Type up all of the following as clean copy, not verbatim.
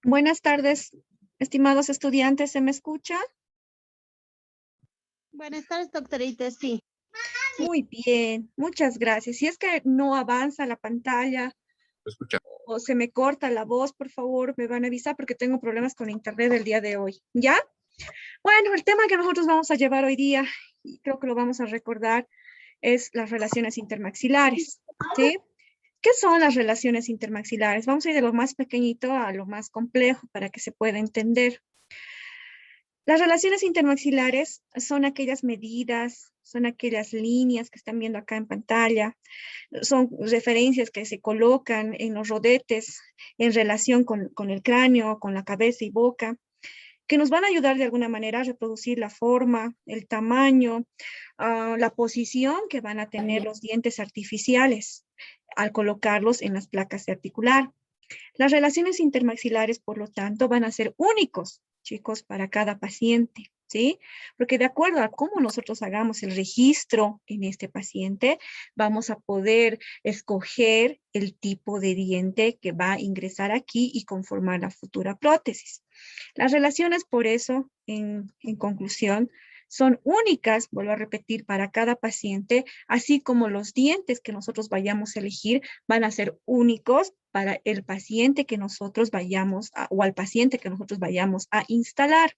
Buenas tardes, estimados estudiantes, ¿se me escucha? Buenas tardes, doctorita. Sí, Muy bien, muchas gracias. Si es que no avanza la pantalla Escucha. o se me corta la voz, por favor, me van a avisar porque tengo problemas con internet el día de hoy. ¿Ya? Bueno, el tema que nosotros vamos a llevar hoy día, y creo que lo vamos a recordar, es las relaciones intermaxilares, ¿sí? ¿Qué son las relaciones intermaxilares? Vamos a ir de lo más pequeñito a lo más complejo para que se pueda entender. Las relaciones intermaxilares son aquellas medidas, son aquellas líneas que están viendo acá en pantalla, son referencias que se colocan en los rodetes en relación con el cráneo, con la cabeza y boca, que nos van a ayudar de alguna manera a reproducir la forma, el tamaño, la posición que van a tener los dientes artificiales al colocarlos en las placas de articular. Las relaciones intermaxilares, por lo tanto, van a ser únicos, chicos, para cada paciente, ¿sí? Porque de acuerdo a cómo nosotros hagamos el registro en este paciente, vamos a poder escoger el tipo de diente que va a ingresar aquí y conformar la futura prótesis. Las relaciones, por eso, en conclusión, son únicas, vuelvo a repetir, para cada paciente, así como los dientes que nosotros vayamos a elegir van a ser únicos para el paciente que nosotros vayamos a, o al paciente que nosotros vayamos a instalar.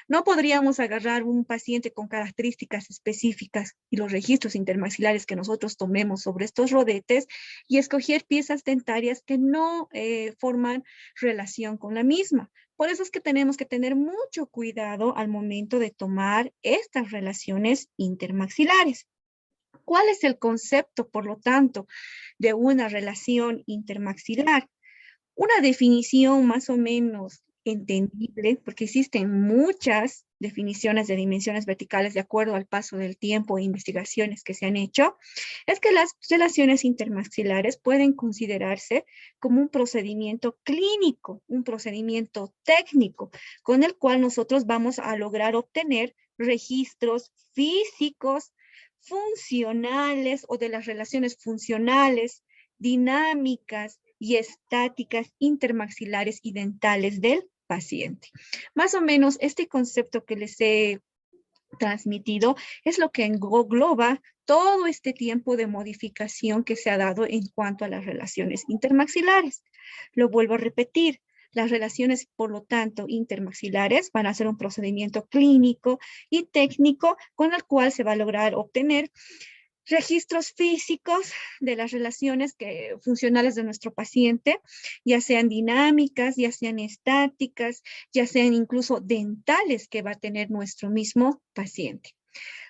No podríamos agarrar un paciente con características específicas y los registros intermaxilares que nosotros tomemos sobre estos rodetes y escoger piezas dentarias que no forman relación con la misma. Por eso es que tenemos que tener mucho cuidado al momento de tomar estas relaciones intermaxilares. ¿Cuál es el concepto, por lo tanto, de una relación intermaxilar? Una definición más o menos entendible, porque existen muchas definiciones de dimensiones verticales de acuerdo al paso del tiempo e investigaciones que se han hecho, es que las relaciones intermaxilares pueden considerarse como un procedimiento clínico, un procedimiento técnico, con el cual nosotros vamos a lograr obtener registros físicos, funcionales o de las relaciones funcionales, dinámicas y estáticas intermaxilares y dentales del paciente. Más o menos este concepto que les he transmitido es lo que engloba todo este tiempo de modificación que se ha dado en cuanto a las relaciones intermaxilares. Lo vuelvo a repetir. Las relaciones, por lo tanto, intermaxilares van a ser un procedimiento clínico y técnico con el cual se va a lograr obtener registros físicos de las relaciones funcionales de nuestro paciente, ya sean dinámicas, ya sean estáticas, ya sean incluso dentales que va a tener nuestro mismo paciente.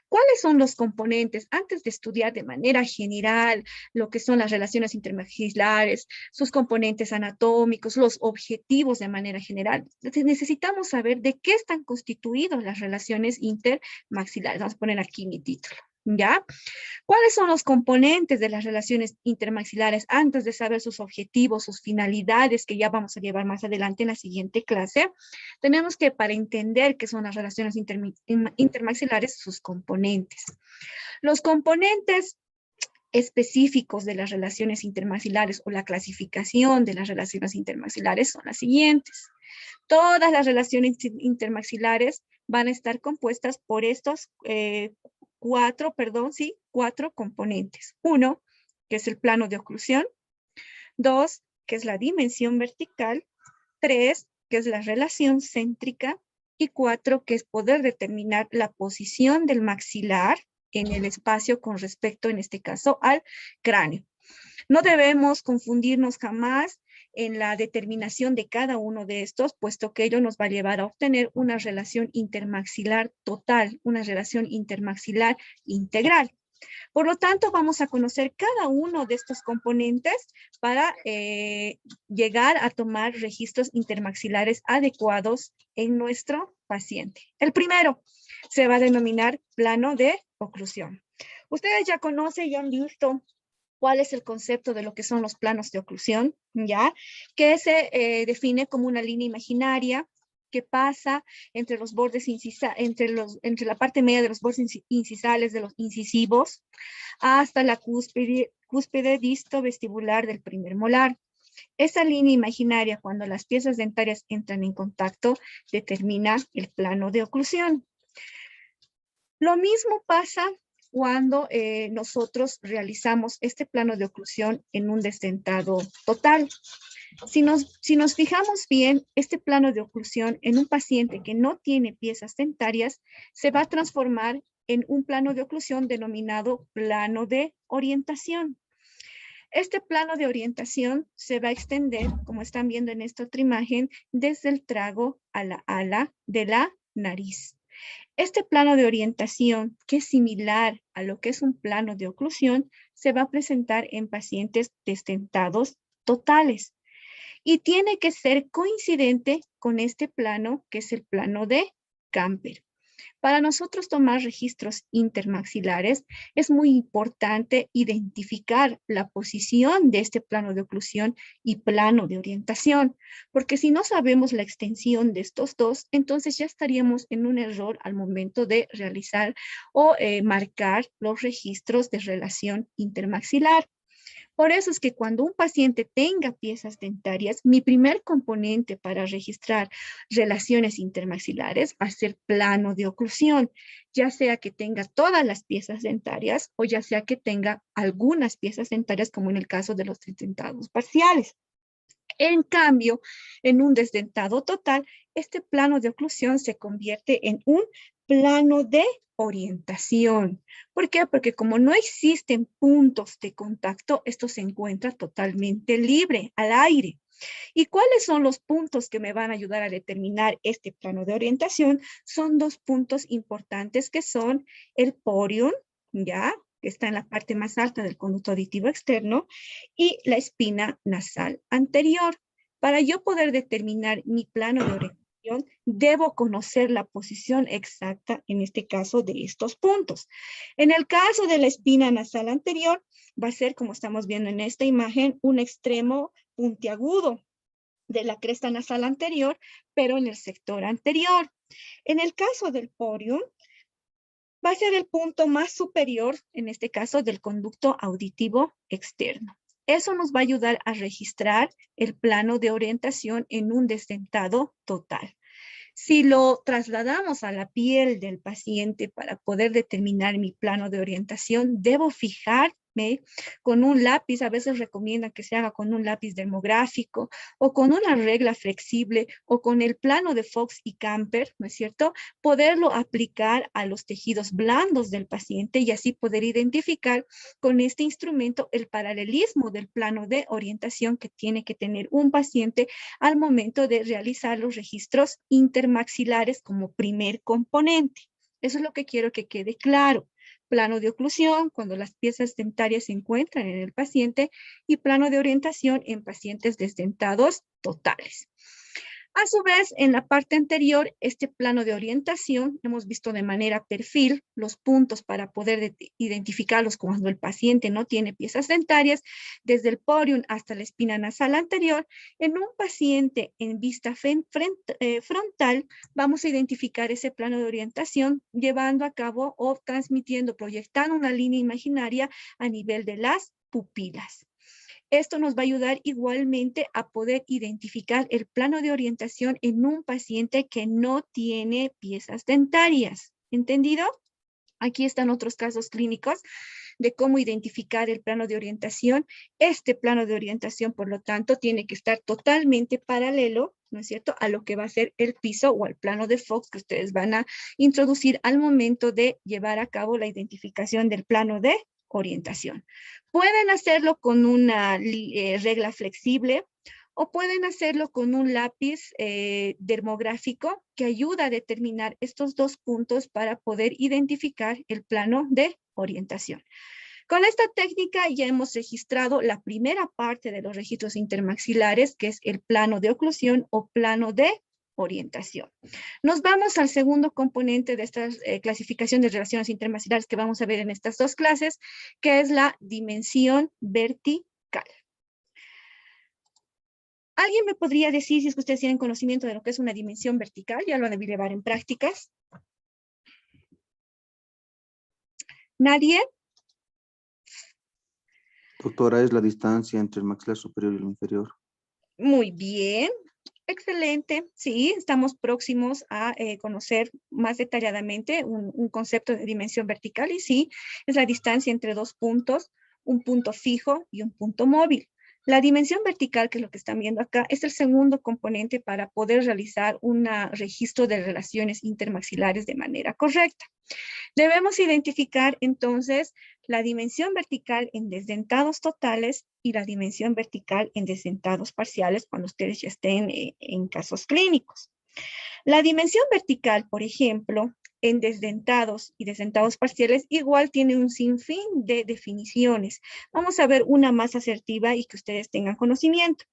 ¿Cuáles son los componentes? Antes de estudiar de manera general lo que son las relaciones intermaxilares, sus componentes anatómicos, los objetivos de manera general, necesitamos saber de qué están constituidas las relaciones intermaxilares. Vamos a poner aquí mi título, ¿ya? ¿Cuáles son los componentes de las relaciones intermaxilares antes de saber sus objetivos, sus finalidades, que ya vamos a llevar más adelante en la siguiente clase? Tenemos que, para entender qué son las relaciones intermaxilares, sus componentes. Los componentes específicos de las relaciones intermaxilares o la clasificación de las relaciones intermaxilares son las siguientes. Todas las relaciones intermaxilares van a estar compuestas por estos cuatro componentes. Uno, que es el plano de oclusión. Dos, que es la dimensión vertical. Tres, que es la relación céntrica. Y cuatro, que es poder determinar la posición del maxilar en el espacio con respecto, en este caso, al cráneo. No debemos confundirnos jamás en la determinación de cada uno de estos, puesto que ello nos va a llevar a obtener una relación intermaxilar total, una relación intermaxilar integral. Por lo tanto, vamos a conocer cada uno de estos componentes para llegar a tomar registros intermaxilares adecuados en nuestro paciente. El primero se va a denominar plano de oclusión. Ustedes ya conocen y han visto cuál es el concepto de lo que son los planos de oclusión, ¿ya? Que se define como una línea imaginaria que pasa entre los bordes entre la parte media de los bordes incisales de los incisivos hasta la cúspide distovestibular del primer molar. Esa línea imaginaria, cuando las piezas dentarias entran en contacto, determina el plano de oclusión. Lo mismo pasa cuando nosotros realizamos este plano de oclusión en un desdentado total. Si nos fijamos bien, este plano de oclusión en un paciente que no tiene piezas dentarias se va a transformar en un plano de oclusión denominado plano de orientación. Este plano de orientación se va a extender, como están viendo en esta otra imagen, desde el trago a la ala de la nariz. Este plano de orientación, que es similar a lo que es un plano de oclusión, se va a presentar en pacientes desdentados totales y tiene que ser coincidente con este plano, que es el plano de Camper. Para nosotros tomar registros intermaxilares es muy importante identificar la posición de este plano de oclusión y plano de orientación, porque si no sabemos la extensión de estos dos, entonces ya estaríamos en un error al momento de realizar o marcar los registros de relación intermaxilar. Por eso es que cuando un paciente tenga piezas dentarias, mi primer componente para registrar relaciones intermaxilares va a ser plano de oclusión, ya sea que tenga todas las piezas dentarias o ya sea que tenga algunas piezas dentarias, como en el caso de los desdentados parciales. En cambio, en un desdentado total, este plano de oclusión se convierte en un plano de orientación. ¿Por qué? Porque como no existen puntos de contacto, esto se encuentra totalmente libre, al aire. ¿Y cuáles son los puntos que me van a ayudar a determinar este plano de orientación? Son dos puntos importantes que son el porium, ¿ya? Que está en la parte más alta del conducto auditivo externo, y la espina nasal anterior. Para yo poder determinar mi plano de orientación, debo conocer la posición exacta, en este caso, de estos puntos. En el caso de la espina nasal anterior, va a ser, como estamos viendo en esta imagen, un extremo puntiagudo de la cresta nasal anterior, pero en el sector anterior. En el caso del porium, va a ser el punto más superior, en este caso, del conducto auditivo externo. Eso nos va a ayudar a registrar el plano de orientación en un desdentado total. Si lo trasladamos a la piel del paciente para poder determinar mi plano de orientación, debo fijarme con un lápiz. A veces recomiendan que se haga con un lápiz dermográfico o con una regla flexible o con el plano de Fox y Camper, ¿no es cierto? Poderlo aplicar a los tejidos blandos del paciente y así poder identificar con este instrumento el paralelismo del plano de orientación que tiene que tener un paciente al momento de realizar los registros intermaxilares como primer componente. Eso es lo que quiero que quede claro. Plano de oclusión, cuando las piezas dentarias se encuentran en el paciente, y plano de orientación en pacientes desdentados totales. A su vez, en la parte anterior, este plano de orientación, hemos visto de manera perfil los puntos para poder identificarlos cuando el paciente no tiene piezas dentarias, desde el porium hasta la espina nasal anterior. En un paciente en vista frontal, vamos a identificar ese plano de orientación llevando a cabo o transmitiendo, proyectando una línea imaginaria a nivel de las pupilas. Esto nos va a ayudar igualmente a poder identificar el plano de orientación en un paciente que no tiene piezas dentarias. ¿Entendido? Aquí están otros casos clínicos de cómo identificar el plano de orientación. Este plano de orientación, por lo tanto, tiene que estar totalmente paralelo, ¿no es cierto?, a lo que va a ser el piso o al plano de Fox que ustedes van a introducir al momento de llevar a cabo la identificación del plano de orientación. Pueden hacerlo con una regla flexible o pueden hacerlo con un lápiz dermográfico que ayuda a determinar estos dos puntos para poder identificar el plano de orientación. Con esta técnica ya hemos registrado la primera parte de los registros intermaxilares, que es el plano de oclusión o plano de orientación. Nos vamos al segundo componente de esta clasificación de relaciones intermaxilares que vamos a ver en estas dos clases, que es la dimensión vertical. ¿Alguien me podría decir si es que ustedes tienen conocimiento de lo que es una dimensión vertical? Ya lo han de llevar en prácticas. ¿Nadie? Doctora, es la distancia entre el maxilar superior y el inferior. Muy bien. Excelente. Sí, estamos próximos a conocer más detalladamente un concepto de dimensión vertical y sí, es la distancia entre dos puntos, un punto fijo y un punto móvil. La dimensión vertical, que es lo que están viendo acá, es el segundo componente para poder realizar un registro de relaciones intermaxilares de manera correcta. Debemos identificar entonces la dimensión vertical en desdentados totales y la dimensión vertical en desdentados parciales cuando ustedes ya estén en casos clínicos. La dimensión vertical, por ejemplo, en desdentados y desdentados parciales, igual tiene un sinfín de definiciones. Vamos a ver una más asertiva y que ustedes tengan conocimiento.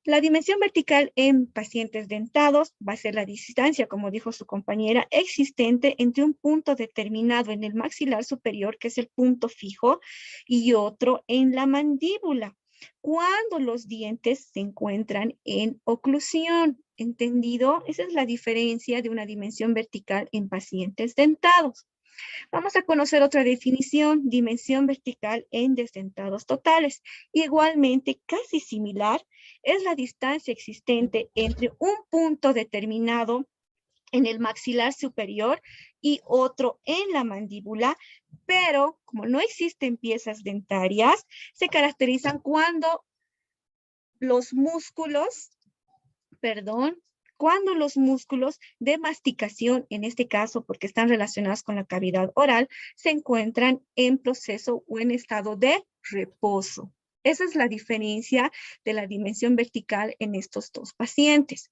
La dimensión vertical en pacientes dentados va a ser la distancia, como dijo su compañera, existente entre un punto determinado en el maxilar superior, que es el punto fijo, y otro en la mandíbula, cuando los dientes se encuentran en oclusión. ¿Entendido? Esa es la diferencia de una dimensión vertical en pacientes dentados. Vamos a conocer otra definición, dimensión vertical en desdentados totales. Igualmente, casi similar, es la distancia existente entre un punto determinado en el maxilar superior y otro en la mandíbula, pero como no existen piezas dentarias, se caracterizan cuando los músculos, perdón, cuando los músculos de masticación, en este caso porque están relacionados con la cavidad oral, se encuentran en proceso o en estado de reposo. Esa es la diferencia de la dimensión vertical en estos dos pacientes.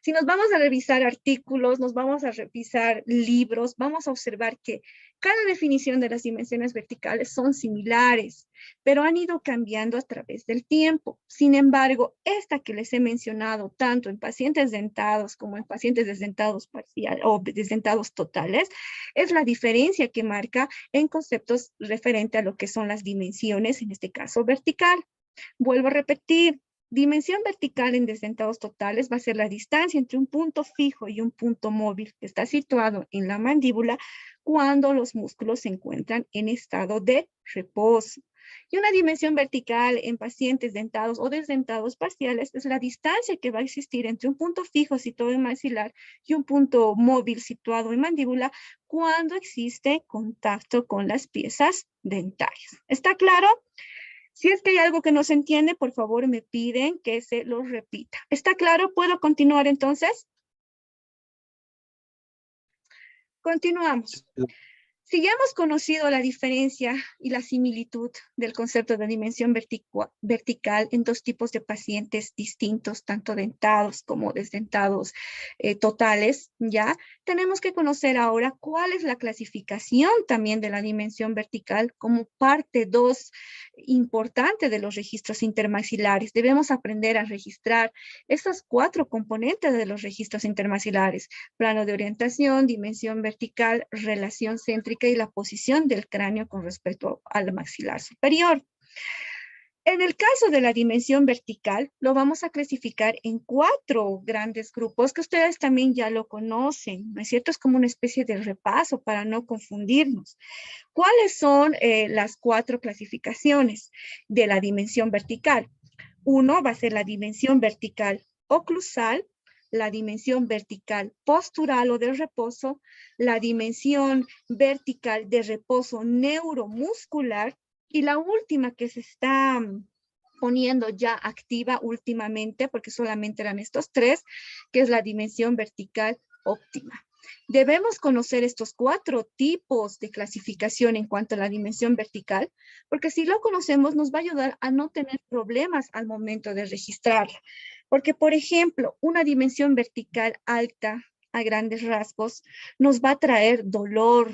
Si nos vamos a revisar artículos, nos vamos a revisar libros, vamos a observar que cada definición de las dimensiones verticales son similares, pero han ido cambiando a través del tiempo. Sin embargo, esta que les he mencionado, tanto en pacientes dentados como en pacientes desdentados parciales o desdentados totales, es la diferencia que marca en conceptos referente a lo que son las dimensiones, en este caso vertical. Vuelvo a repetir, dimensión vertical en desdentados totales va a ser la distancia entre un punto fijo y un punto móvil que está situado en la mandíbula cuando los músculos se encuentran en estado de reposo. Y una dimensión vertical en pacientes dentados o desdentados parciales es la distancia que va a existir entre un punto fijo situado en maxilar y un punto móvil situado en mandíbula cuando existe contacto con las piezas dentarias. ¿Está claro? Si es que hay algo que no se entiende, por favor me piden que se lo repita. ¿Está claro? ¿Puedo continuar entonces? Continuamos. Si ya hemos conocido la diferencia y la similitud del concepto de dimensión vertical en dos tipos de pacientes distintos, tanto dentados como desdentados totales, ya tenemos que conocer ahora cuál es la clasificación también de la dimensión vertical como parte 2 importante de los registros intermaxilares. Debemos aprender a registrar estos 4 componentes de los registros intermaxilares: plano de orientación, dimensión vertical, relación céntrica y la posición del cráneo con respecto al maxilar superior. En el caso de la dimensión vertical, lo vamos a clasificar en 4 grandes grupos que ustedes también ya lo conocen, ¿no es cierto? Es como una especie de repaso para no confundirnos. ¿Cuáles son las 4 clasificaciones de la dimensión vertical? Uno va a ser la dimensión vertical oclusal, la dimensión vertical postural o de reposo, la dimensión vertical de reposo neuromuscular y la última que se está poniendo ya activa últimamente, porque solamente eran estos 3, que es la dimensión vertical óptima. Debemos conocer estos 4 tipos de clasificación en cuanto a la dimensión vertical, porque si lo conocemos nos va a ayudar a no tener problemas al momento de registrarla. Porque, por ejemplo, una dimensión vertical alta a grandes rasgos nos va a traer dolor,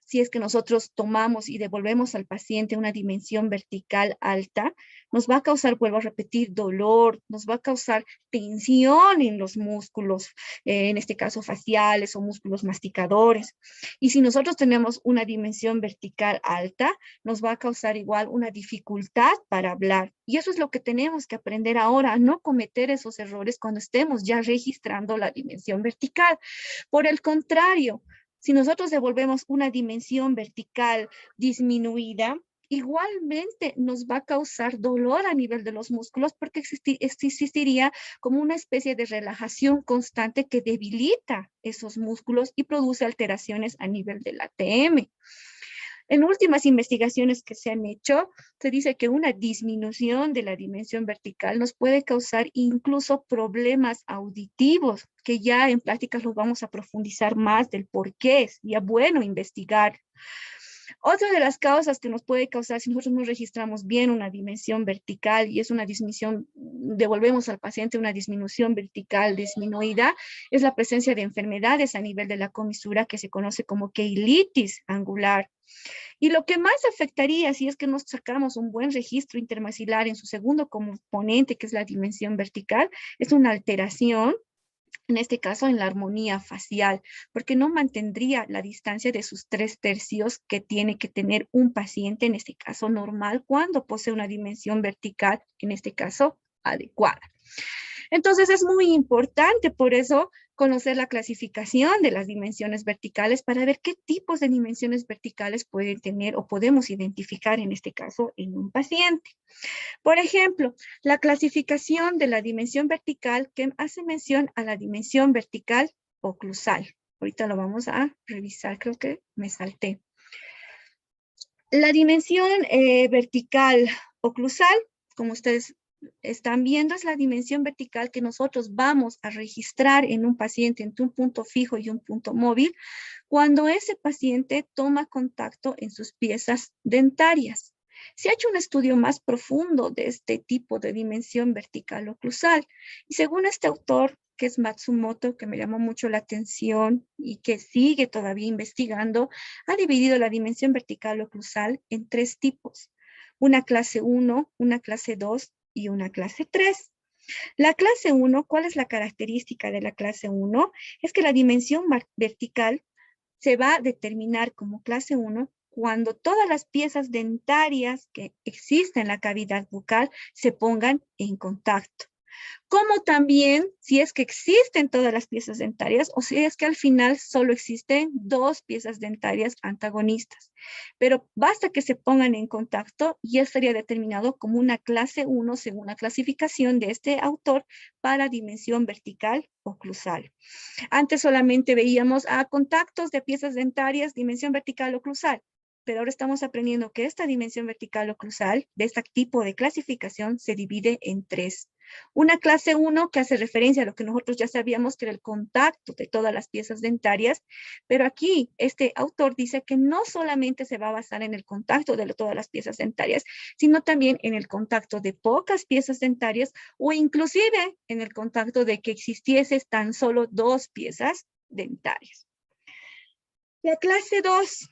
si es que nosotros tomamos y devolvemos al paciente una dimensión vertical alta, nos va a causar, vuelvo a repetir, dolor, nos va a causar tensión en los músculos, en este caso faciales o músculos masticadores. Y si nosotros tenemos una dimensión vertical alta, nos va a causar igual una dificultad para hablar. Y eso es lo que tenemos que aprender ahora, a no cometer esos errores cuando estemos ya registrando la dimensión vertical. Por el contrario, si nosotros devolvemos una dimensión vertical disminuida, igualmente nos va a causar dolor a nivel de los músculos porque existiría como una especie de relajación constante que debilita esos músculos y produce alteraciones a nivel del ATM. En últimas investigaciones que se han hecho, se dice que una disminución de la dimensión vertical nos puede causar incluso problemas auditivos, que ya en prácticas los vamos a profundizar más del por qué es ya bueno investigar. Otra de las causas que nos puede causar si nosotros no registramos bien una dimensión vertical y es una disminución, devolvemos al paciente una disminución vertical disminuida, es la presencia de enfermedades a nivel de la comisura que se conoce como queilitis angular. Y lo que más afectaría si es que no sacamos un buen registro intermaxilar en su segundo componente, que es la dimensión vertical, es una alteración en este caso en la armonía facial, porque no mantendría la distancia de sus 3/3 que tiene que tener un paciente, en este caso normal, cuando posee una dimensión vertical, en este caso adecuada. Entonces es muy importante por eso conocer la clasificación de las dimensiones verticales para ver qué tipos de dimensiones verticales pueden tener o podemos identificar en este caso en un paciente. Por ejemplo, la clasificación de la dimensión vertical que hace mención a la dimensión vertical oclusal. Ahorita lo vamos a revisar, creo que me salté. La dimensión vertical oclusal, como ustedes están viendo, es la dimensión vertical que nosotros vamos a registrar en un paciente entre un punto fijo y un punto móvil cuando ese paciente toma contacto en sus piezas dentarias. Se ha hecho un estudio más profundo de este tipo de dimensión vertical oclusal y según este autor, que es Matsumoto, que me llamó mucho la atención y que sigue todavía investigando, ha dividido la dimensión vertical oclusal en 3 tipos. Una clase 1, una clase 2 y una clase 3. La clase 1, ¿cuál es la característica de la clase 1? Es que la dimensión vertical se va a determinar como clase 1 cuando todas las piezas dentarias que existen en la cavidad bucal se pongan en contacto. Como también si es que existen todas las piezas dentarias o si es que al final solo existen 2 piezas dentarias antagonistas. Pero basta que se pongan en contacto y ya estaría determinado como una clase 1 según la clasificación de este autor para dimensión vertical oclusal. Antes solamente veíamos contactos de piezas dentarias, dimensión vertical oclusal. Pero ahora estamos aprendiendo que esta dimensión vertical oclusal, de este tipo de clasificación, se divide en 3. Una clase 1 que hace referencia a lo que nosotros ya sabíamos que era el contacto de todas las piezas dentarias, pero aquí este autor dice que no solamente se va a basar en el contacto de todas las piezas dentarias, sino también en el contacto de pocas piezas dentarias o inclusive en el contacto de que existiese tan solo 2 piezas dentarias. La clase 2,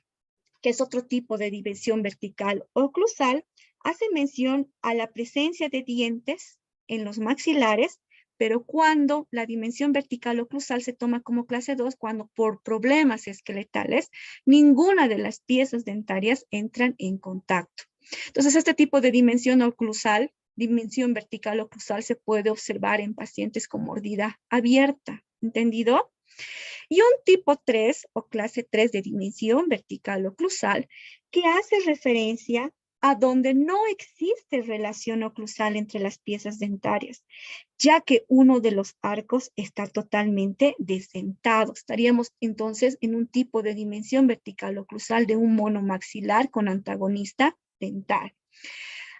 que es otro tipo de dimensión vertical oclusal, hace mención a la presencia de dientes en los maxilares, pero cuando la dimensión vertical oclusal se toma como clase 2, cuando por problemas esqueletales, ninguna de las piezas dentarias entran en contacto. Entonces, este tipo de dimensión oclusal, dimensión vertical oclusal, se puede observar en pacientes con mordida abierta, ¿entendido? Y un tipo 3 o clase 3 de dimensión vertical oclusal que hace referencia a donde no existe relación oclusal entre las piezas dentarias, ya que uno de los arcos está totalmente desdentado. Estaríamos entonces en un tipo de dimensión vertical oclusal de un mono maxilar con antagonista dental.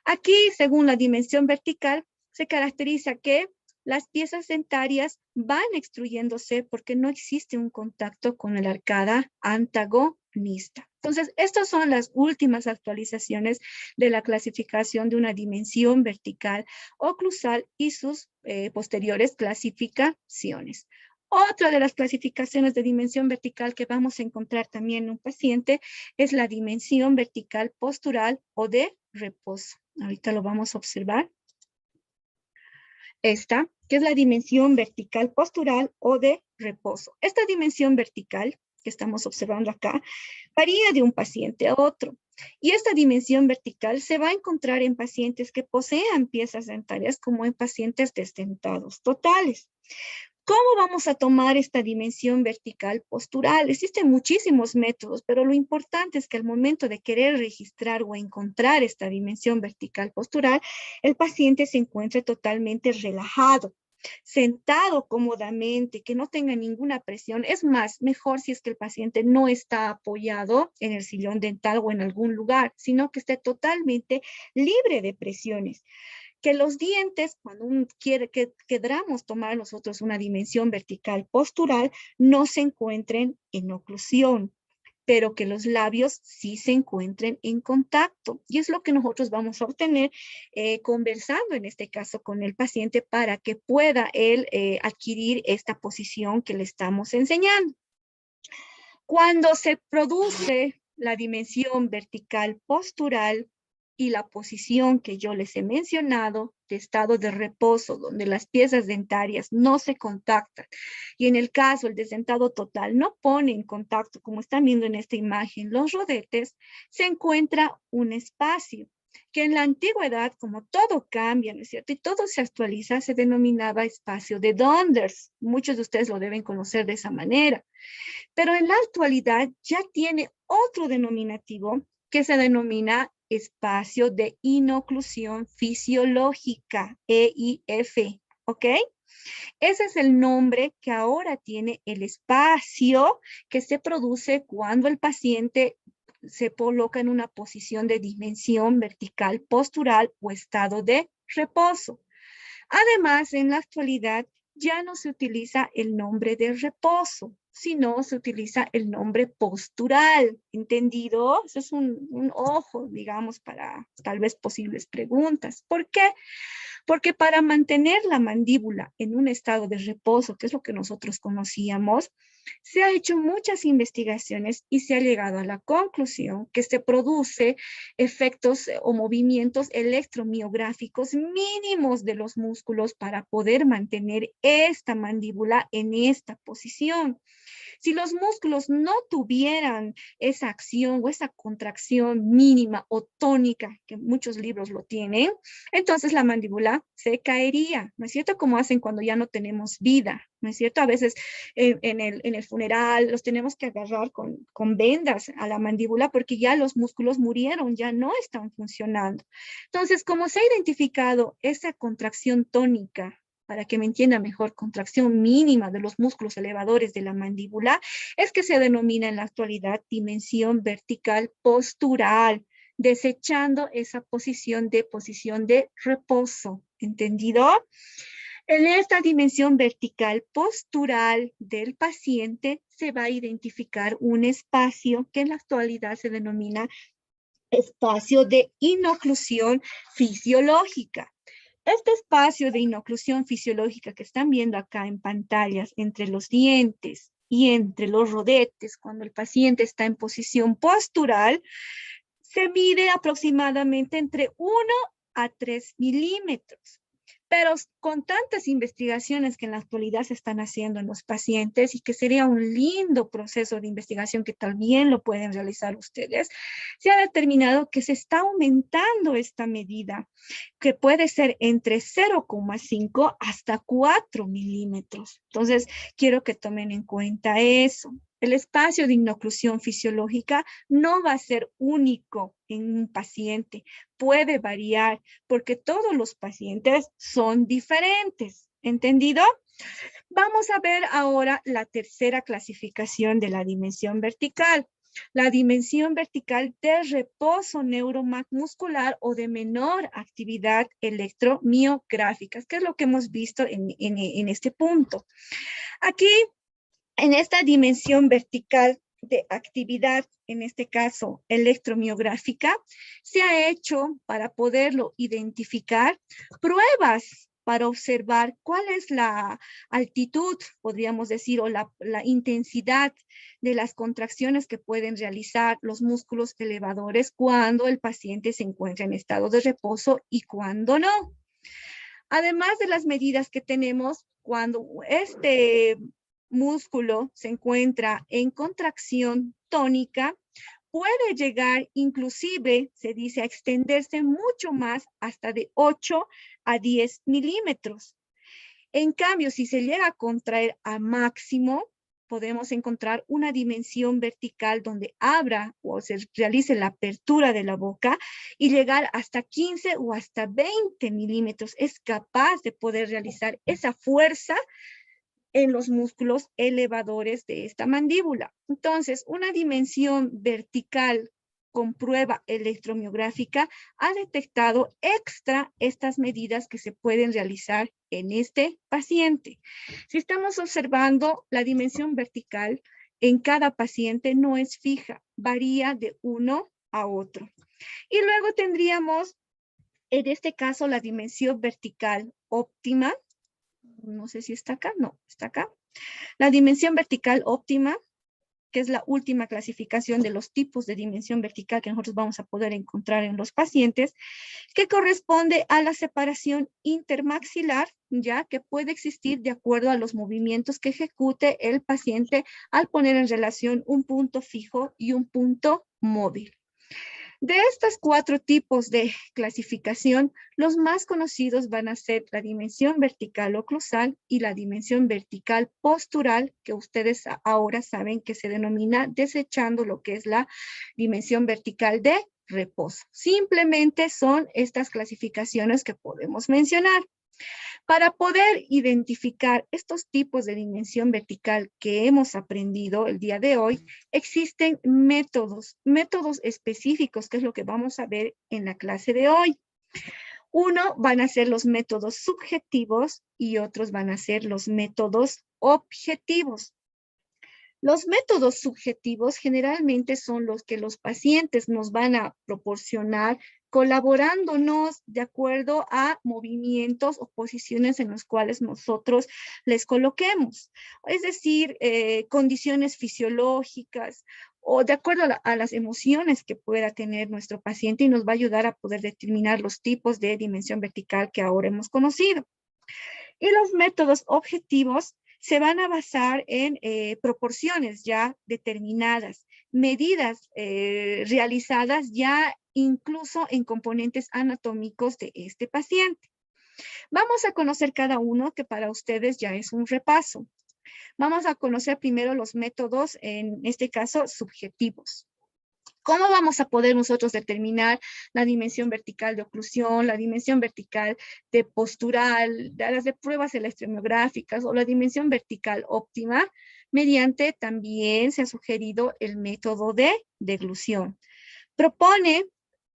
Aquí, según la dimensión vertical, se caracteriza que las piezas dentarias van extruyéndose porque no existe un contacto con la arcada antagonista. Entonces, estas son las últimas actualizaciones de la clasificación de una dimensión vertical oclusal y sus posteriores clasificaciones. Otra de las clasificaciones de dimensión vertical que vamos a encontrar también en un paciente es la dimensión vertical postural o de reposo. Ahorita lo vamos a observar. Esta, que es la dimensión vertical postural o de reposo. Esta dimensión vertical que estamos observando acá varía de un paciente a otro. Y esta dimensión vertical se va a encontrar en pacientes que posean piezas dentarias como en pacientes desdentados totales. ¿Cómo vamos a tomar esta dimensión vertical postural? Existen muchísimos métodos, pero lo importante es que al momento de querer registrar o encontrar esta dimensión vertical postural, el paciente se encuentre totalmente relajado, sentado cómodamente, que no tenga ninguna presión. Es más, mejor si es que el paciente no está apoyado en el sillón dental o en algún lugar, sino que esté totalmente libre de presiones. Que los dientes, cuando uno quiere que queramos tomar nosotros una dimensión vertical postural, no se encuentren en oclusión, pero que los labios sí se encuentren en contacto. Y es lo que nosotros vamos a obtener conversando en este caso con el paciente para que pueda él adquirir esta posición que le estamos enseñando. Cuando se produce la dimensión vertical postural y la posición que yo les he mencionado, de estado de reposo, donde las piezas dentarias no se contactan, y en el caso el desdentado total no pone en contacto, como están viendo en esta imagen, los rodetes, se encuentra un espacio que en la antigüedad, como todo cambia, ¿no es cierto? Y todo se actualiza, se denominaba espacio de Donders. Muchos de ustedes lo deben conocer de esa manera. Pero en la actualidad ya tiene otro denominativo que se denomina espacio de inoclusión fisiológica, EIF, ¿ok? Ese es el nombre que ahora tiene el espacio que se produce cuando el paciente se coloca en una posición de dimensión vertical postural o estado de reposo. Además, en la actualidad ya no se utiliza el nombre de reposo, sino se utiliza el nombre postural, ¿entendido? Eso es un ojo, digamos, para tal vez posibles preguntas. ¿Por qué? Porque para mantener la mandíbula en un estado de reposo, que es lo que nosotros conocíamos, se ha hecho muchas investigaciones y se ha llegado a la conclusión que se produce efectos o movimientos electromiográficos mínimos de los músculos para poder mantener esta mandíbula en esta posición. Si los músculos no tuvieran esa acción o esa contracción mínima o tónica, que muchos libros lo tienen, entonces la mandíbula se caería, ¿no es cierto? Como hacen cuando ya no tenemos vida, ¿no es cierto? A veces en el funeral los tenemos que agarrar con vendas a la mandíbula porque ya los músculos murieron, ya no están funcionando. Entonces, como se ha identificado esa contracción tónica, para que me entienda mejor, contracción mínima de los músculos elevadores de la mandíbula, es que se denomina en la actualidad dimensión vertical postural, desechando esa posición de reposo. ¿Entendido? En esta dimensión vertical postural del paciente se va a identificar un espacio que en la actualidad se denomina espacio de inoclusión fisiológica. Este espacio de inoclusión fisiológica que están viendo acá en pantallas entre los dientes y entre los rodetes, cuando el paciente está en posición postural, se mide aproximadamente entre 1 a 3 milímetros. Pero con tantas investigaciones que en la actualidad se están haciendo en los pacientes y que sería un lindo proceso de investigación que también lo pueden realizar ustedes, se ha determinado que se está aumentando esta medida, que puede ser entre 0,5 hasta 4 milímetros. Entonces, quiero que tomen en cuenta eso. El espacio de inoclusión fisiológica no va a ser único en un paciente, puede variar porque todos los pacientes son diferentes. ¿Entendido? Vamos a ver ahora la tercera clasificación de la dimensión vertical. La dimensión vertical de reposo neuromuscular o de menor actividad electromiográfica, que es lo que hemos visto en este punto. Aquí, en esta dimensión vertical de actividad, en este caso electromiográfica, se ha hecho para poderlo identificar pruebas para observar cuál es la altitud, podríamos decir, o la intensidad de las contracciones que pueden realizar los músculos elevadores cuando el paciente se encuentra en estado de reposo y cuando no. Además de las medidas que tenemos, cuando este músculo se encuentra en contracción tónica, puede llegar inclusive, se dice, a extenderse mucho más hasta de 8 a 10 milímetros. En cambio, si se llega a contraer a máximo, podemos encontrar una dimensión vertical donde abra o se realice la apertura de la boca y llegar hasta 15 o hasta 20 milímetros. Es capaz de poder realizar esa fuerza en los músculos elevadores de esta mandíbula. Entonces, una dimensión vertical con prueba electromiográfica ha detectado extra estas medidas que se pueden realizar en este paciente. Si estamos observando la dimensión vertical en cada paciente no es fija, varía de uno a otro. Y luego tendríamos, en este caso, la dimensión vertical óptima. No sé si está acá, no, está acá. La dimensión vertical óptima, que es la última clasificación de los tipos de dimensión vertical que nosotros vamos a poder encontrar en los pacientes, que corresponde a la separación intermaxilar, ya que puede existir de acuerdo a los movimientos que ejecute el paciente al poner en relación un punto fijo y un punto móvil. De estos 4 tipos de clasificación, los más conocidos van a ser la dimensión vertical oclusal y la dimensión vertical postural, que ustedes ahora saben que se denomina desechando lo que es la dimensión vertical de reposo. Simplemente son estas clasificaciones que podemos mencionar. Para poder identificar estos tipos de dimensión vertical que hemos aprendido el día de hoy, existen métodos específicos, que es lo que vamos a ver en la clase de hoy. Uno van a ser los métodos subjetivos y otros van a ser los métodos objetivos. Los métodos subjetivos generalmente son los que los pacientes nos van a proporcionar colaborándonos de acuerdo a movimientos o posiciones en las cuales nosotros les coloquemos. Es decir, condiciones fisiológicas o de acuerdo a las emociones que pueda tener nuestro paciente y nos va a ayudar a poder determinar los tipos de dimensión vertical que ahora hemos conocido. Y los métodos objetivos se van a basar en proporciones ya determinadas, medidas realizadas ya incluso en componentes anatómicos de este paciente. Vamos a conocer cada uno, que para ustedes ya es un repaso. Vamos a conocer primero los métodos, en este caso, subjetivos. ¿Cómo vamos a poder nosotros determinar la dimensión vertical de oclusión, la dimensión vertical de postural, las de pruebas electromiográficas o la dimensión vertical óptima? Mediante también se ha sugerido el método de deglución. Propone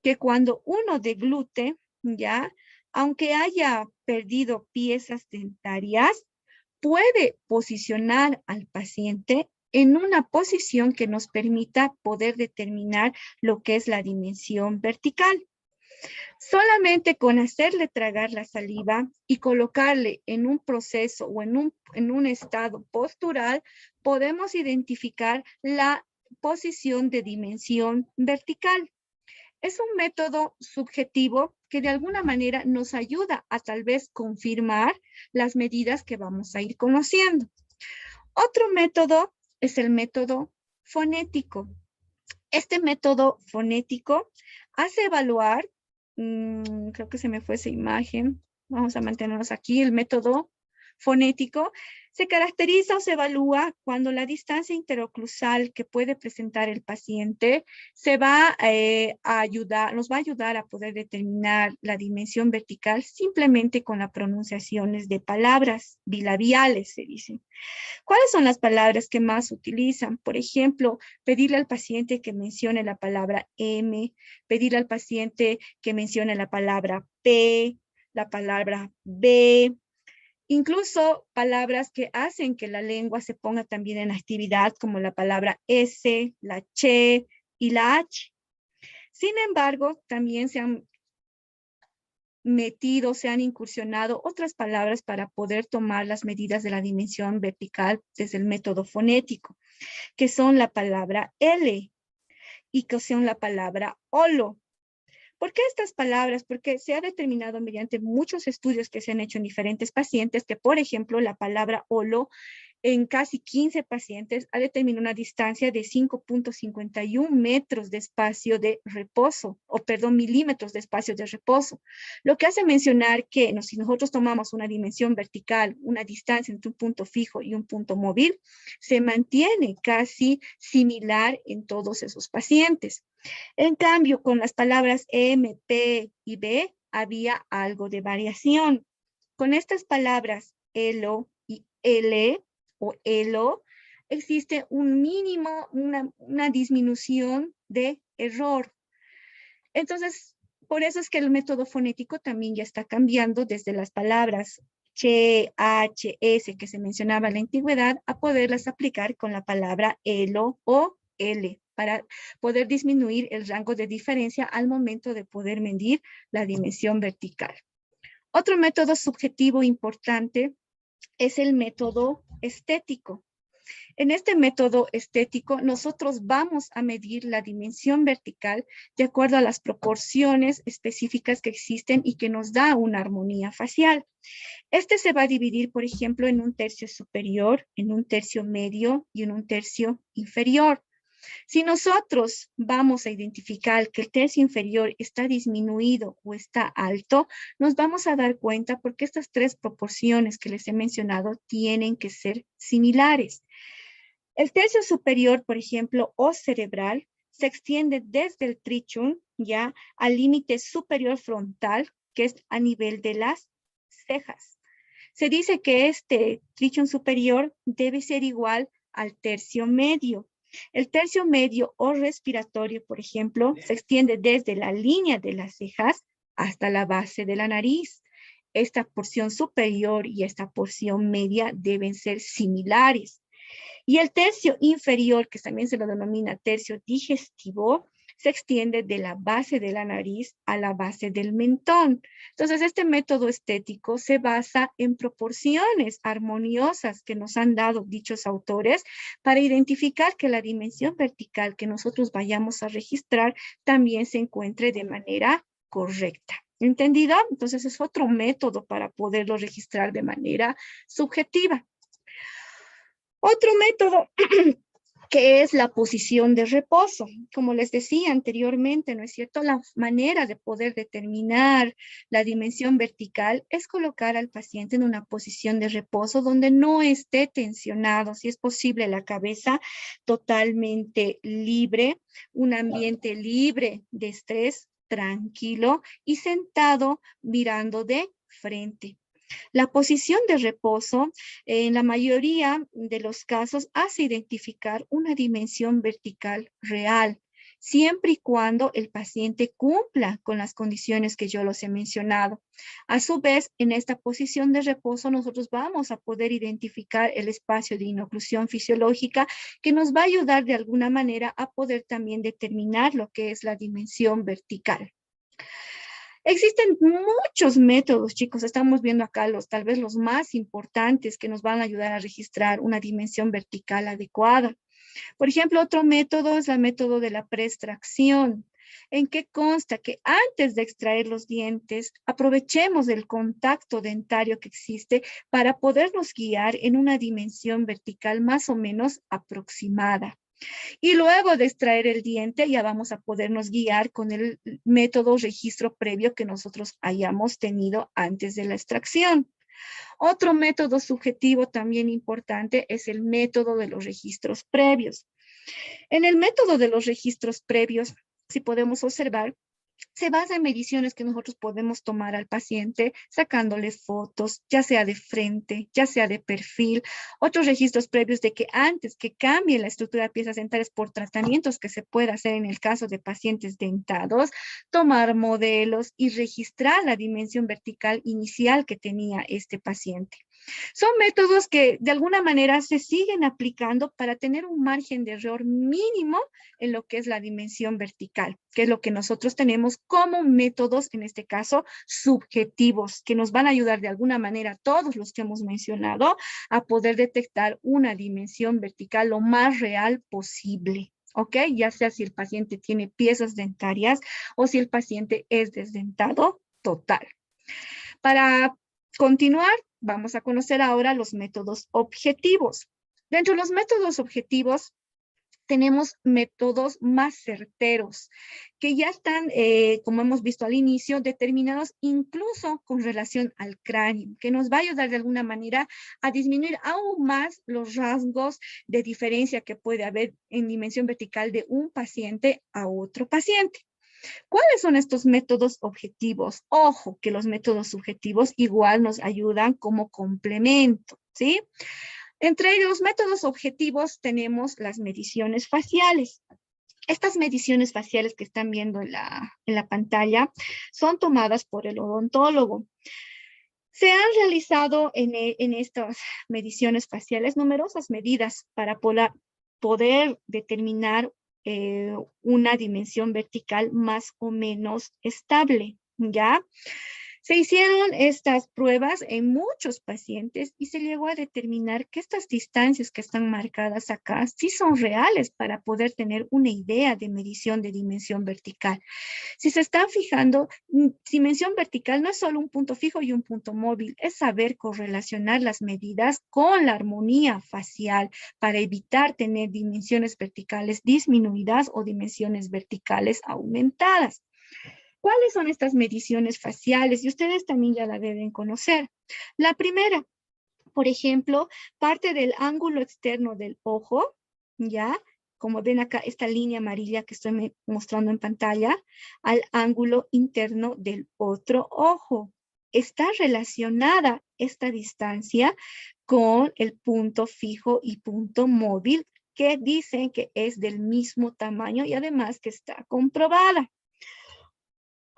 que cuando uno deglute, ya, aunque haya perdido piezas dentarias, puede posicionar al paciente en una posición que nos permita poder determinar lo que es la dimensión vertical. Solamente con hacerle tragar la saliva y colocarle en un proceso o en un estado postural, podemos identificar la posición de dimensión vertical. Es un método subjetivo que de alguna manera nos ayuda a tal vez confirmar las medidas que vamos a ir conociendo. Otro método es el método fonético. Este método fonético hace evaluar, creo que se me fue esa imagen, vamos a mantenernos aquí, el método fonético se caracteriza o se evalúa cuando la distancia interoclusal que puede presentar el paciente se va a ayudar, nos va a ayudar a poder determinar la dimensión vertical simplemente con las pronunciaciones de palabras bilabiales, se dicen. ¿Cuáles son las palabras que más utilizan? Por ejemplo, pedirle al paciente que mencione la palabra M, pedirle al paciente que mencione la palabra P, la palabra B, incluso palabras que hacen que la lengua se ponga también en actividad, como la palabra S, la Ch y la H. Sin embargo, también se han metido, se han incursionado otras palabras para poder tomar las medidas de la dimensión vertical desde el método fonético, que son la palabra L y que son la palabra holo. ¿Por qué estas palabras? Porque se ha determinado mediante muchos estudios que se han hecho en diferentes pacientes que, por ejemplo, la palabra holo en casi 15 pacientes ha determinado una distancia de 5.51 metros de espacio de reposo, milímetros de espacio de reposo. Lo que hace mencionar que si nosotros tomamos una dimensión vertical, una distancia entre un punto fijo y un punto móvil, se mantiene casi similar en todos esos pacientes. En cambio, con las palabras M, P y B había algo de variación. Con estas palabras ELO y L o ELO, existe un mínimo, una disminución de error. Entonces, por eso es que el método fonético también ya está cambiando desde las palabras Che, H, S que se mencionaba en la antigüedad a poderlas aplicar con la palabra ELO o L para poder disminuir el rango de diferencia al momento de poder medir la dimensión vertical. Otro método subjetivo importante es el método estético. En este método estético, nosotros vamos a medir la dimensión vertical de acuerdo a las proporciones específicas que existen y que nos da una armonía facial. Este se va a dividir, por ejemplo, en un tercio superior, en un tercio medio y en un tercio inferior. Si nosotros vamos a identificar que el tercio inferior está disminuido o está alto, nos vamos a dar cuenta porque estas tres proporciones que les he mencionado tienen que ser similares. El tercio superior, por ejemplo, o cerebral, se extiende desde el trichum ya al límite superior frontal, que es a nivel de las cejas. Se dice que este trichum superior debe ser igual al tercio medio. El tercio medio o respiratorio, por ejemplo, se extiende desde la línea de las cejas hasta la base de la nariz. Esta porción superior y esta porción media deben ser similares. Y el tercio inferior, que también se lo denomina tercio digestivo, se extiende de la base de la nariz a la base del mentón. Entonces, este método estético se basa en proporciones armoniosas que nos han dado dichos autores para identificar que la dimensión vertical que nosotros vayamos a registrar también se encuentre de manera correcta. ¿Entendido? Entonces, es otro método para poderlo registrar de manera subjetiva. Otro método que es la posición de reposo. Como les decía anteriormente, ¿no es cierto? La manera de poder determinar la dimensión vertical es colocar al paciente en una posición de reposo donde no esté tensionado, si es posible la cabeza totalmente libre, un ambiente libre de estrés, tranquilo y sentado mirando de frente. La posición de reposo, en la mayoría de los casos, hace identificar una dimensión vertical real, siempre y cuando el paciente cumpla con las condiciones que yo los he mencionado. A su vez, en esta posición de reposo, nosotros vamos a poder identificar el espacio de inoclusión fisiológica que nos va a ayudar de alguna manera a poder también determinar lo que es la dimensión vertical. Existen muchos métodos, chicos. Estamos viendo acá tal vez los más importantes que nos van a ayudar a registrar una dimensión vertical adecuada. Por ejemplo, otro método es el método de la preextracción, en que consta que antes de extraer los dientes, aprovechemos el contacto dentario que existe para podernos guiar en una dimensión vertical más o menos aproximada. Y luego de extraer el diente, ya vamos a podernos guiar con el método registro previo que nosotros hayamos tenido antes de la extracción. Otro método subjetivo también importante es el método de los registros previos. En el método de los registros previos, si podemos observar, se basa en mediciones que nosotros podemos tomar al paciente, sacándole fotos, ya sea de frente, ya sea de perfil, otros registros previos de que antes que cambie la estructura de piezas dentales por tratamientos que se pueda hacer en el caso de pacientes dentados, tomar modelos y registrar la dimensión vertical inicial que tenía este paciente. Son métodos que de alguna manera se siguen aplicando para tener un margen de error mínimo en lo que es la dimensión vertical, que es lo que nosotros tenemos como métodos, en este caso, subjetivos, que nos van a ayudar de alguna manera, todos los que hemos mencionado, a poder detectar una dimensión vertical lo más real posible. ¿Ok? Ya sea si el paciente tiene piezas dentarias o si el paciente es desdentado total. Para continuar, vamos a conocer ahora los métodos objetivos. Dentro de los métodos objetivos, tenemos métodos más certeros, que ya están, como hemos visto al inicio, determinados incluso con relación al cráneo, que nos va a ayudar de alguna manera a disminuir aún más los rasgos de diferencia que puede haber en dimensión vertical de un paciente a otro paciente. ¿Cuáles son estos métodos objetivos? Ojo, que los métodos subjetivos igual nos ayudan como complemento, ¿sí? Entre los métodos objetivos tenemos las mediciones faciales. Estas mediciones faciales que están viendo en la pantalla son tomadas por el odontólogo. Se han realizado en estas mediciones faciales numerosas medidas para poder determinar una dimensión vertical más o menos estable, ¿ya? Se hicieron estas pruebas en muchos pacientes y se llegó a determinar que estas distancias que están marcadas acá sí son reales para poder tener una idea de medición de dimensión vertical. Si se están fijando, dimensión vertical no es solo un punto fijo y un punto móvil, es saber correlacionar las medidas con la armonía facial para evitar tener dimensiones verticales disminuidas o dimensiones verticales aumentadas. ¿Cuáles son estas mediciones faciales? Y ustedes también ya la deben conocer. La primera, por ejemplo, parte del ángulo externo del ojo, ¿ya? Como ven acá, esta línea amarilla que estoy mostrando en pantalla, al ángulo interno del otro ojo. Está relacionada esta distancia con el punto fijo y punto móvil, que dicen que es del mismo tamaño y además que está comprobada.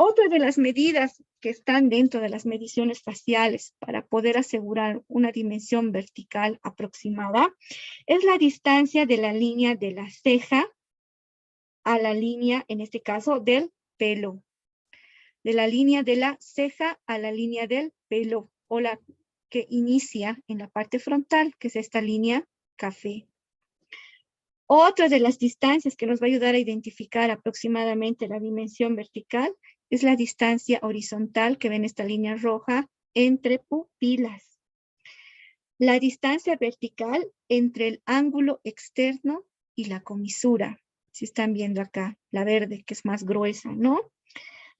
Otra de las medidas que están dentro de las mediciones faciales para poder asegurar una dimensión vertical aproximada es la distancia de la línea de la ceja a la línea, en este caso, del pelo. De la línea de la ceja a la línea del pelo, o la que inicia en la parte frontal, que es esta línea café. Otra de las distancias que nos va a ayudar a identificar aproximadamente la dimensión vertical es la distancia horizontal que ven esta línea roja entre pupilas. La distancia vertical entre el ángulo externo y la comisura. Si están viendo acá, la verde que es más gruesa, ¿no?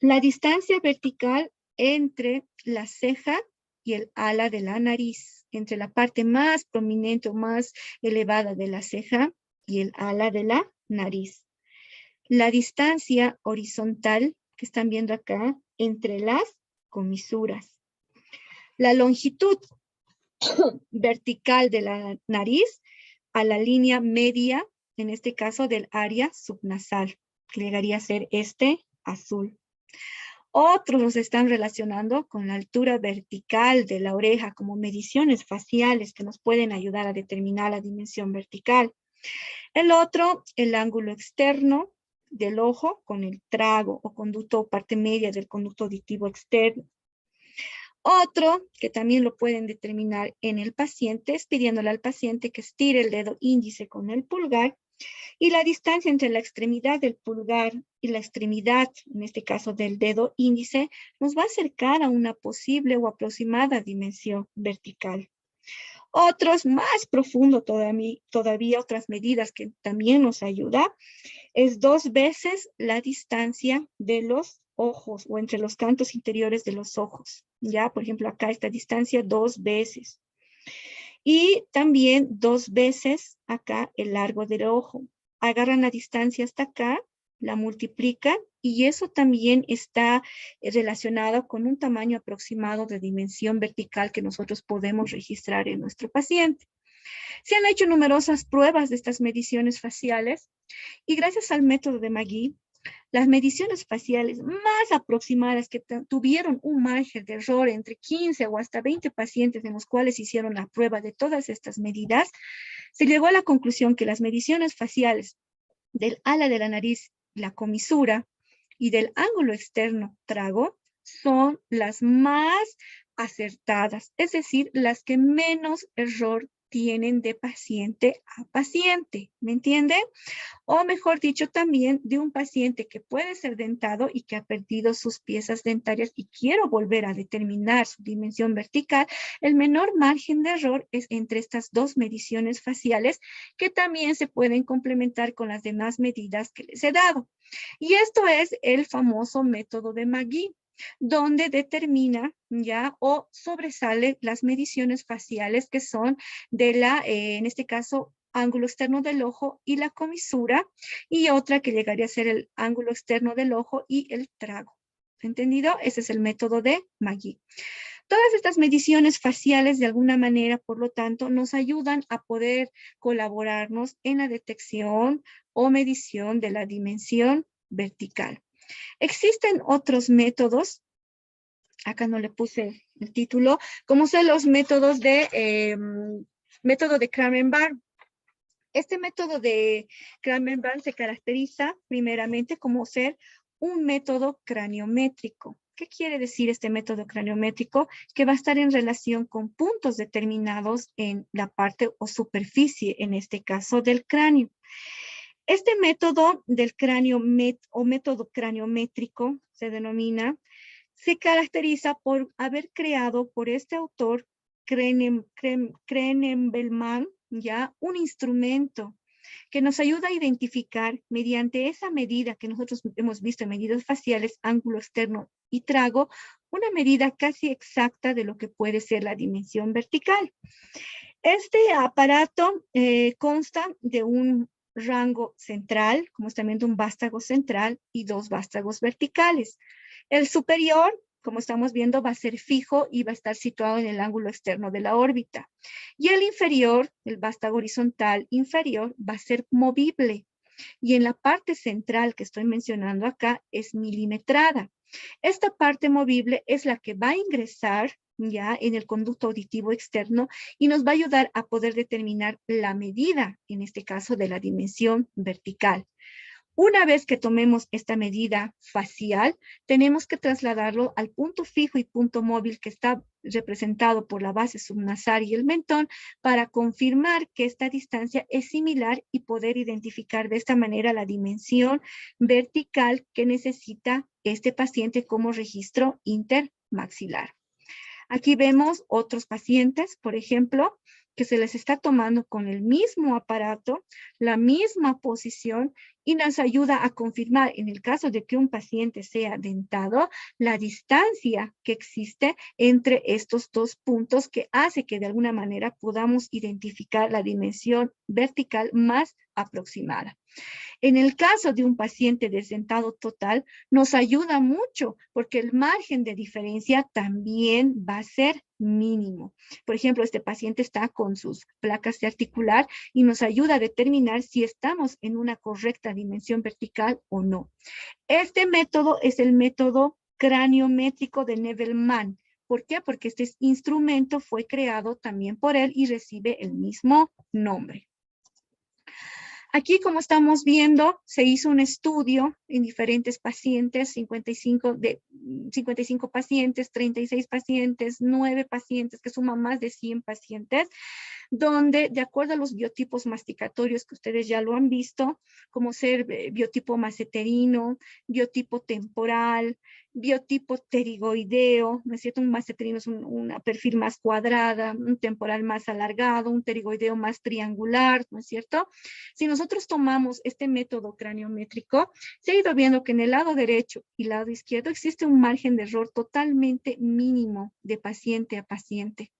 La distancia vertical entre la ceja y el ala de la nariz, entre la parte más prominente o más elevada de la ceja y el ala de la nariz. La distancia horizontal que están viendo acá entre las comisuras. La longitud vertical de la nariz a la línea media, en este caso del área subnasal, que llegaría a ser este azul. Otros los están relacionando con la altura vertical de la oreja como mediciones faciales que nos pueden ayudar a determinar la dimensión vertical. El otro, el ángulo externo del ojo con el trago o conducto o parte media del conducto auditivo externo. Otro, que también lo pueden determinar en el paciente, es pidiéndole al paciente que estire el dedo índice con el pulgar y la distancia entre la extremidad del pulgar y la extremidad, en este caso del dedo índice, nos va a acercar a una posible o aproximada dimensión vertical. Otros más profundo todavía otras medidas que también nos ayuda es 2 veces la distancia de los ojos o entre los cantos interiores de los ojos. Ya, por ejemplo, acá esta distancia 2 veces. Y también 2 veces acá el largo del ojo. Agarran la distancia hasta acá, la multiplican y eso también está relacionado con un tamaño aproximado de dimensión vertical que nosotros podemos registrar en nuestro paciente. Se han hecho numerosas pruebas de estas mediciones faciales y gracias al método de Magui, las mediciones faciales más aproximadas que tuvieron un margen de error entre 15 o hasta 20 pacientes en los cuales hicieron la prueba de todas estas medidas, se llegó a la conclusión que las mediciones faciales del ala de la nariz, la comisura y del ángulo externo trago son las más acertadas, es decir, las que menos error tienen de paciente a paciente, ¿me entienden? O mejor dicho, también de un paciente que puede ser dentado y que ha perdido sus piezas dentarias y quiero volver a determinar su dimensión vertical, el menor margen de error es entre estas dos mediciones faciales que también se pueden complementar con las demás medidas que les he dado. Y esto es el famoso método de Magui, donde determina ya o sobresale las mediciones faciales que son de la, en este caso, ángulo externo del ojo y la comisura, y otra que llegaría a ser el ángulo externo del ojo y el trago. ¿Entendido? Ese es el método de Magui. Todas estas mediciones faciales, de alguna manera, por lo tanto, nos ayudan a poder colaborarnos en la detección o medición de la dimensión vertical. Existen otros métodos, acá no le puse el título, como son los métodos de, método de Kramer-Barr. Este método de Kramer-Barr se caracteriza primeramente como ser un método craniométrico. ¿Qué quiere decir este método craniométrico? Que va a estar en relación con puntos determinados en la parte o superficie, en este caso del cráneo. Este método del cráneo o método craniométrico se denomina, se caracteriza por haber creado por este autor, Krenenbelman, ya un instrumento que nos ayuda a identificar mediante esa medida que nosotros hemos visto en medidas faciales, ángulo externo y trago, una medida casi exacta de lo que puede ser la dimensión vertical. Este aparato consta de un rango central, como está viendo un vástago central y dos vástagos verticales. El superior, como estamos viendo, va a ser fijo y va a estar situado en el ángulo externo de la órbita. Y el inferior, el vástago horizontal inferior, va a ser movible. Y en la parte central que estoy mencionando acá es milimetrada. Esta parte movible es la que va a ingresar ya en el conducto auditivo externo y nos va a ayudar a poder determinar la medida, en este caso de la dimensión vertical. Una vez que tomemos esta medida facial, tenemos que trasladarlo al punto fijo y punto móvil que está representado por la base subnasal y el mentón para confirmar que esta distancia es similar y poder identificar de esta manera la dimensión vertical que necesita este paciente como registro intermaxilar. Aquí vemos otros pacientes, por ejemplo, que se les está tomando con el mismo aparato, la misma posición y nos ayuda a confirmar, en el caso de que un paciente sea dentado, la distancia que existe entre estos dos puntos que hace que de alguna manera podamos identificar la dimensión vertical más aproximada. En el caso de un paciente desdentado total, nos ayuda mucho porque el margen de diferencia también va a ser mínimo. Por ejemplo, este paciente está con sus placas de articular y nos ayuda a determinar si estamos en una correcta dimensión vertical o no. Este método es el método craniométrico de Nebelman. ¿Por qué? Porque este instrumento fue creado también por él y recibe el mismo nombre. Aquí, como estamos viendo, se hizo un estudio en diferentes pacientes, 55 pacientes, 36 pacientes, 9 pacientes, que suman más de 100 pacientes, donde de acuerdo a los biotipos masticatorios que ustedes ya lo han visto, como ser biotipo maceterino, biotipo temporal, biotipo pterigoideo, ¿no es cierto? Un maceterino es un perfil más cuadrada, un temporal más alargado, un pterigoideo más triangular, ¿no es cierto? Si nosotros tomamos este método craniométrico, se ha ido viendo que en el lado derecho y lado izquierdo existe un margen de error totalmente mínimo de paciente a paciente.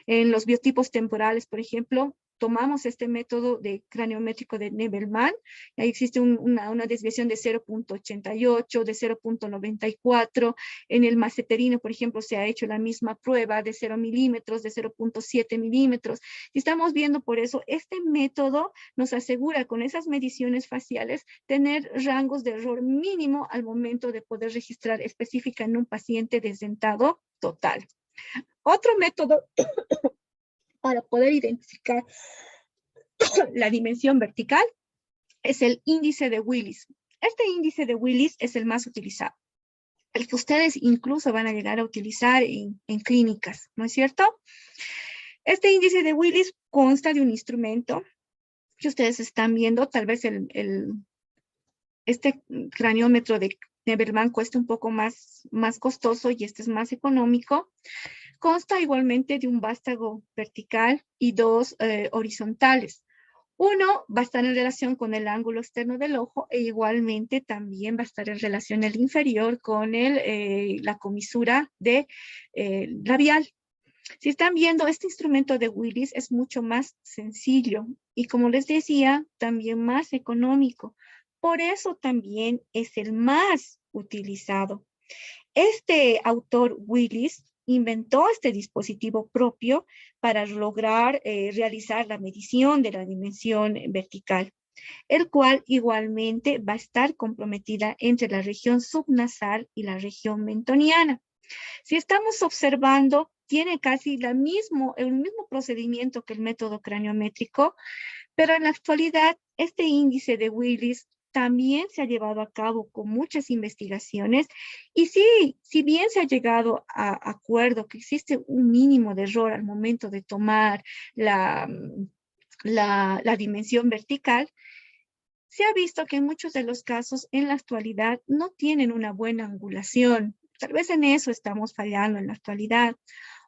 En los biotipos temporales, por ejemplo, tomamos este método de craniométrico de Nebelman, ahí existe una desviación de 0.88, de 0.94, en el maceterino, por ejemplo, se ha hecho la misma prueba de 0 milímetros, de 0.7 milímetros, y estamos viendo por eso, este método nos asegura con esas mediciones faciales tener rangos de error mínimo al momento de poder registrar específica en un paciente desdentado total. Otro método para poder identificar la dimensión vertical es el índice de Willis. Este índice de Willis es el más utilizado, el que ustedes incluso van a llegar a utilizar en clínicas, ¿no es cierto? Este índice de Willis consta de un instrumento que ustedes están viendo, tal vez este craniómetro de Neverman cuesta un poco más costoso y este es más económico. Consta igualmente de un vástago vertical y dos horizontales. Uno va a estar en relación con el ángulo externo del ojo e igualmente también va a estar en relación el inferior con la comisura de labial. Si están viendo, este instrumento de Willis es mucho más sencillo y como les decía, también más económico. Por eso también es el más utilizado. Este autor Willis inventó este dispositivo propio para lograr realizar la medición de la dimensión vertical, el cual igualmente va a estar comprometida entre la región subnasal y la región mentoniana. Si estamos observando, tiene casi el mismo procedimiento que el método craniométrico, pero en la actualidad este índice de Willis también se ha llevado a cabo con muchas investigaciones y sí, si bien se ha llegado a acuerdo que existe un mínimo de error al momento de tomar la dimensión vertical, se ha visto que en muchos de los casos en la actualidad no tienen una buena angulación. Tal vez en eso estamos fallando en la actualidad.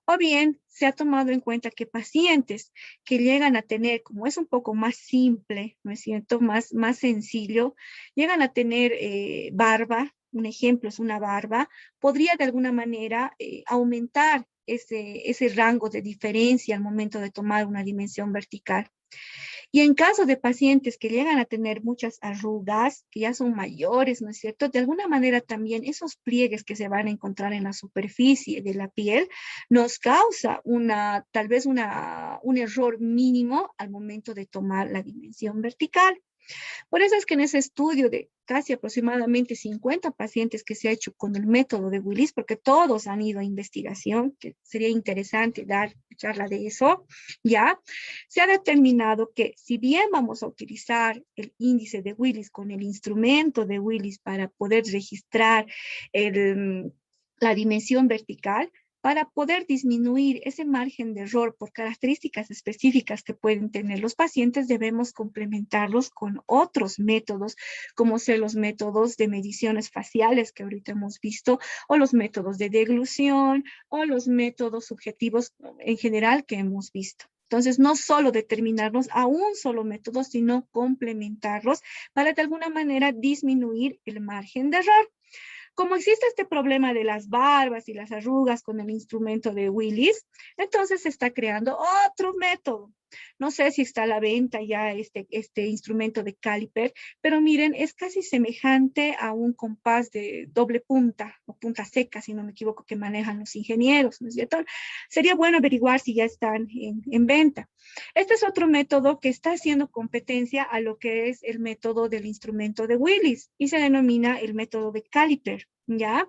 O bien se ha tomado en cuenta que pacientes que llegan a tener, como es un poco más simple, ¿no es cierto?, más sencillo, llegan a tener barba, un ejemplo es una barba, podría de alguna manera aumentar ese rango de diferencia al momento de tomar una dimensión vertical. Y en caso de pacientes que llegan a tener muchas arrugas, que ya son mayores, ¿no es cierto? De alguna manera también esos pliegues que se van a encontrar en la superficie de la piel nos causa tal vez un error mínimo al momento de tomar la dimensión vertical. Por eso es que en ese estudio de casi aproximadamente 50 pacientes que se ha hecho con el método de Willis, porque todos han ido a investigación, que sería interesante dar charla de eso, ya, se ha determinado que si bien vamos a utilizar el índice de Willis con el instrumento de Willis para poder registrar la dimensión vertical, para poder disminuir ese margen de error por características específicas que pueden tener los pacientes, debemos complementarlos con otros métodos, como ser los métodos de mediciones faciales que ahorita hemos visto, o los métodos de deglución, o los métodos subjetivos en general que hemos visto. Entonces, no solo determinarnos a un solo método, sino complementarlos para de alguna manera disminuir el margen de error. Como existe este problema de las barbas y las arrugas con el instrumento de Willis, entonces se está creando otro método. No sé si está a la venta ya este instrumento de caliper, pero miren, es casi semejante a un compás de doble punta o punta seca, si no me equivoco, que manejan los ingenieros, ¿no es cierto? Sería bueno averiguar si ya están en venta. Este es otro método que está haciendo competencia a lo que es el método del instrumento de Willis y se denomina el método de caliper. ¿Ya?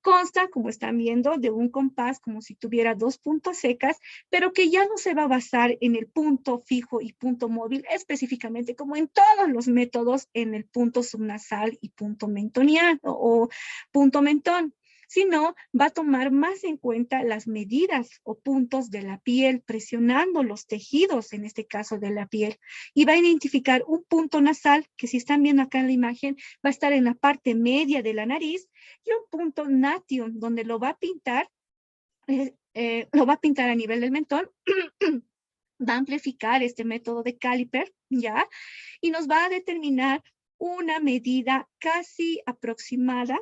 Consta, como están viendo, de un compás como si tuviera dos puntas secas, pero que ya no se va a basar en el punto fijo y punto móvil, específicamente como en todos los métodos, en el punto subnasal y punto mentoniano o punto mentón, sino va a tomar más en cuenta las medidas o puntos de la piel, presionando los tejidos, en este caso de la piel, y va a identificar un punto nasal, que si están viendo acá en la imagen, va a estar en la parte media de la nariz, y un punto nation, donde lo va a pintar a nivel del mentón, va a amplificar este método de caliper, ¿ya? Y nos va a determinar una medida casi aproximada,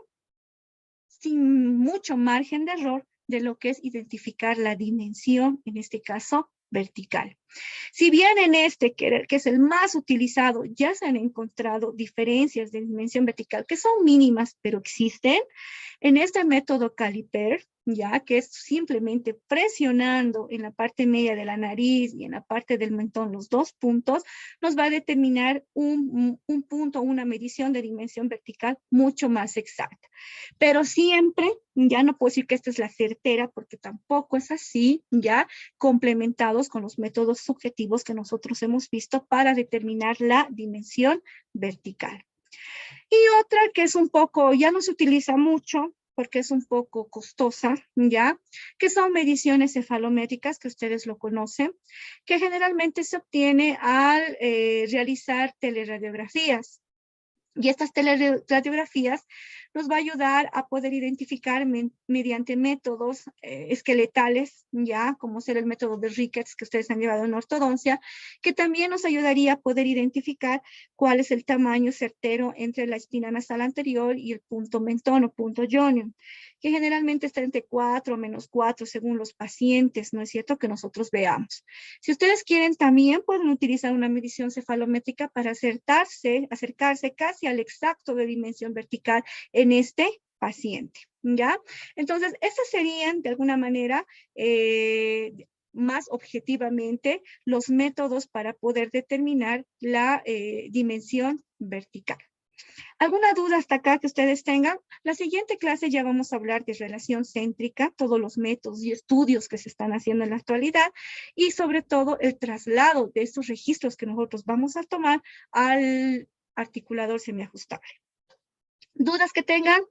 sin mucho margen de error, de lo que es identificar la dimensión, en este caso, vertical. Si bien en que es el más utilizado, ya se han encontrado diferencias de dimensión vertical que son mínimas, pero existen, en este método caliper, ya que es simplemente presionando en la parte media de la nariz y en la parte del mentón los dos puntos, nos va a determinar un punto, una medición de dimensión vertical mucho más exacta. Pero siempre, ya no puedo decir que esta es la certera, porque tampoco es así, ya complementados con los métodos subjetivos que nosotros hemos visto para determinar la dimensión vertical. Y otra que es un poco, ya no se utiliza mucho, porque es un poco costosa, ¿ya? Que son mediciones cefalométricas, que ustedes lo conocen, que generalmente se obtiene al realizar teleradiografías. Y estas teleradiografías nos va a ayudar a poder identificar mediante métodos esqueletales, ya como ser el método de Ricketts que ustedes han llevado en ortodoncia, que también nos ayudaría a poder identificar cuál es el tamaño certero entre la espina nasal anterior y el punto mentón o punto jonium, que generalmente está entre 4 o menos 4 según los pacientes, ¿no es cierto?, que nosotros veamos. Si ustedes quieren, también pueden utilizar una medición cefalométrica para acercarse casi al exacto de dimensión vertical en este paciente, ¿ya? Entonces, esas serían, de alguna manera, más objetivamente, los métodos para poder determinar la dimensión vertical. ¿Alguna duda hasta acá que ustedes tengan? La siguiente clase ya vamos a hablar de relación céntrica, todos los métodos y estudios que se están haciendo en la actualidad y sobre todo el traslado de estos registros que nosotros vamos a tomar al articulador semiajustable. ¿Dudas que tengan?